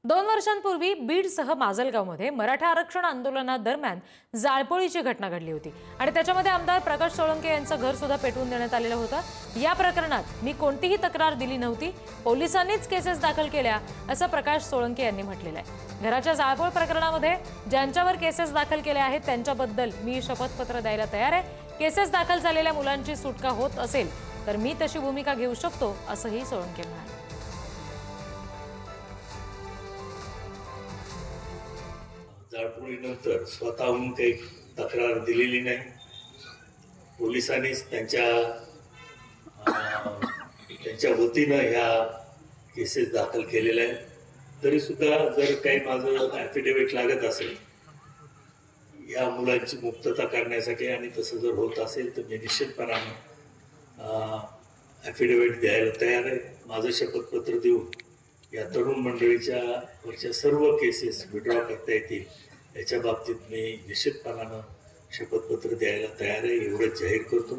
2 वर्षांपूर्वी बीडसह माजलगावमध्ये मराठा आरक्षण आंदोलनादरम्यान जाळपोळीची घटना घडली होती आणि त्याच्यामध्ये आमदार प्रकाश सोळंके यांचं घर सुद्धा पेटवून देण्यात आलेलं होतं। या प्रकरणात मी कोणतीही तक्रार दिली नव्हती, पोलिसांनीच केसेस दाखल केल्या असं प्रकाश सोळंके यांनी म्हटलेलं आहे। घराच्या जाळपोळ प्रकरणामध्ये ज्यांच्यावर केसेस दाखल केल्या आहेत त्यांच्याबद्दल मी शपथपत्र द्यायला तयार आहे। केसेस दाखल झालेल्या मुलांची सुटका होत असेल तर मी तशी भूमिका घेऊ शकतो असंही सोळंके म्हणाले। जाळपोळीनंतर स्वतःहून काही तक्रार दिलेली नाही। पोलिसांनीच त्यांच्या वतीनं ह्या केसेस दाखल केलेल्या आहेत। तरी सुद्धा जर काही माझं ॲफिडेव्हिट लागत असेल या मुलांची मुक्तता करण्यासाठी आणि तसं जर होत असेल तर मी निश्चितपणानं ॲफिडेव्हिट द्यायला तयार आहे। माझं शपथपत्र देऊन या तरुण मंडळीच्या वरच्या सर्व केसेस विड्रॉ करता येतील याच्या बाबतीत मी निश्चितपणानं शपथपत्र द्यायला तयार आहे, एवढंच जाहीर करतो।